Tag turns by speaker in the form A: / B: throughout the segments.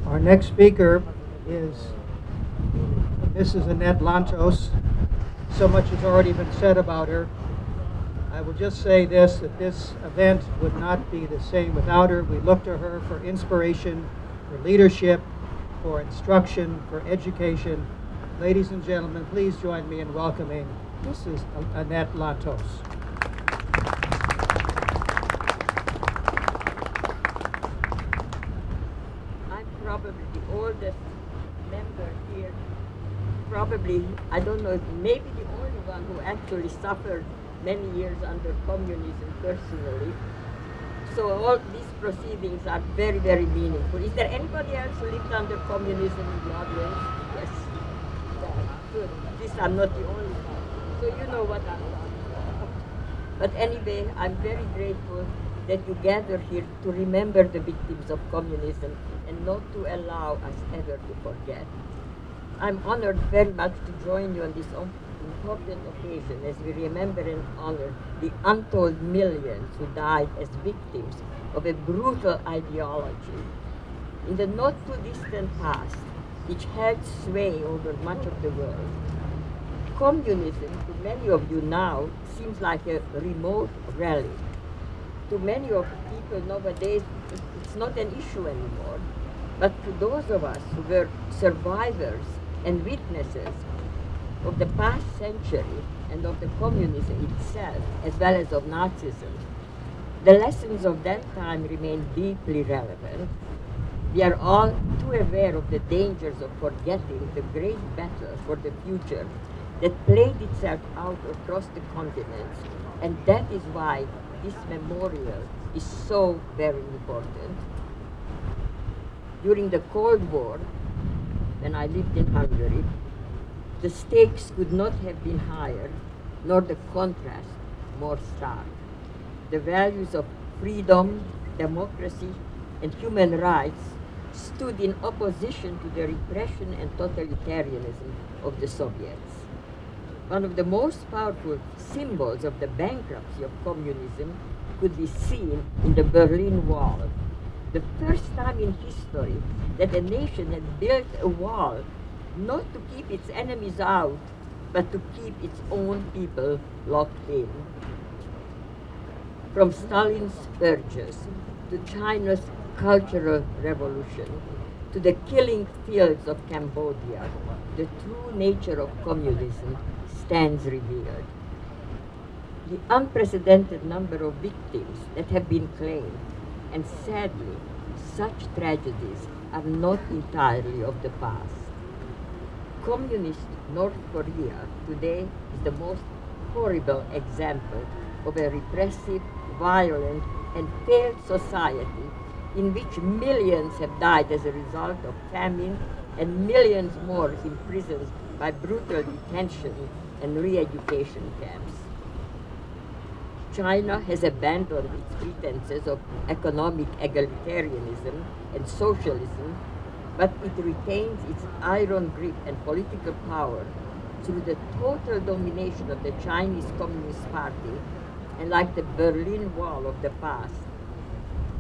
A: Our next speaker is Mrs. Annette Lantos. So much has already been said about her. I will just say this, that this event would not be the same without her. We look to her for inspiration, for leadership, for instruction, for education. Ladies and gentlemen, please join me in welcoming Mrs. Annette Lantos.
B: Probably the oldest member here, probably, I don't know, maybe the only one who actually suffered many years under communism personally. So all these proceedings are very, very meaningful. Is there anybody else who lived under communism in the audience? Yes. Good. At least I'm not the only one. So you know what I'm talking about. But anyway, I'm very grateful that you gather here to remember the victims of communism and not to allow us ever to forget. I'm honored very much to join you on this important occasion as we remember and honor the untold millions who died as victims of a brutal ideology in the not too distant past, which held sway over much of the world. Communism, to many of you now, seems like a remote relic. To many of the people nowadays, it's not an issue anymore. But to those of us who were survivors and witnesses of the past century and of the communism itself, as well as of Nazism, the lessons of that time remain deeply relevant. We are all too aware of the dangers of forgetting the great battle for the future that played itself out across the continents, and that is why this memorial is so very important. During the Cold War, when I lived in Hungary, the stakes could not have been higher, nor the contrast more stark. The values of freedom, democracy, and human rights stood in opposition to the repression and totalitarianism of the Soviets. One of the most powerful symbols of the bankruptcy of communism could be seen in the Berlin Wall. The first time in history that a nation had built a wall not to keep its enemies out, but to keep its own people locked in. From Stalin's purges to China's Cultural Revolution to the killing fields of Cambodia, the true nature of communism stands revealed. The unprecedented number of victims that have been claimed, and sadly, such tragedies are not entirely of the past. Communist North Korea today is the most horrible example of a repressive, violent, and failed society in which millions have died as a result of famine and millions more imprisoned by brutal detention and re-education camps. China has abandoned its pretenses of economic egalitarianism and socialism, but it retains its iron grip and political power through the total domination of the Chinese Communist Party, and like the Berlin Wall of the past,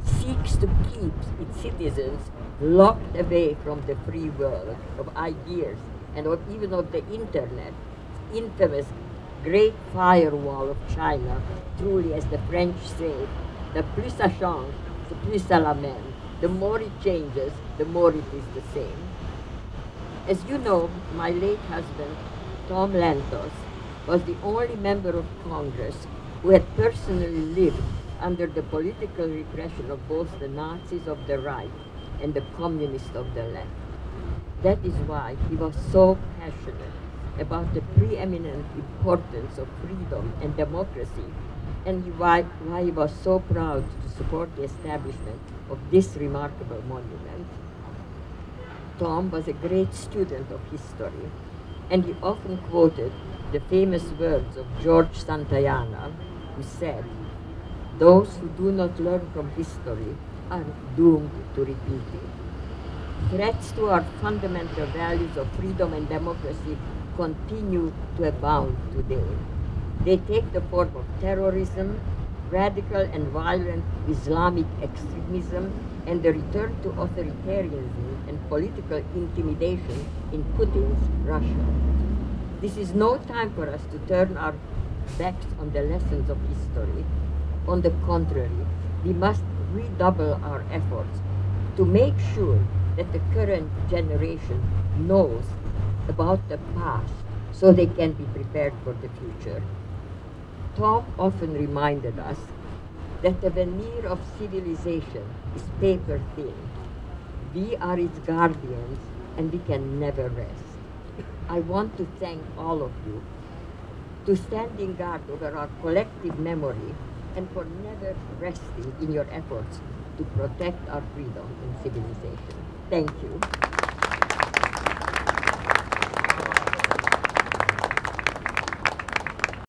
B: seeks to keep its citizens locked away from the free world of ideas and even of the internet, infamous Great Firewall of China, truly, as the French say, the plus ça change, the plus ça l'amène. The more it changes, the more it is the same. As you know, my late husband, Tom Lantos, was the only member of Congress who had personally lived under the political repression of both the Nazis of the right and the communists of the left. That is why he was so passionate about the preeminent importance of freedom and democracy, and why he was so proud to support the establishment of this remarkable monument. Tom was a great student of history, and he often quoted the famous words of George Santayana, who said, "Those who do not learn from history are doomed to repeat it." Threats to our fundamental values of freedom and democracy continue to abound today. They take the form of terrorism, radical and violent Islamic extremism, and the return to authoritarianism and political intimidation in Putin's Russia. This is no time for us to turn our backs on the lessons of history. On the contrary, we must redouble our efforts to make sure that the current generation knows about the past so they can be prepared for the future. Tom often reminded us that the veneer of civilization is paper thin. We are its guardians and we can never rest. I want to thank all of you to standing guard over our collective memory and for never resting in your efforts to protect our freedom and civilization. Thank you.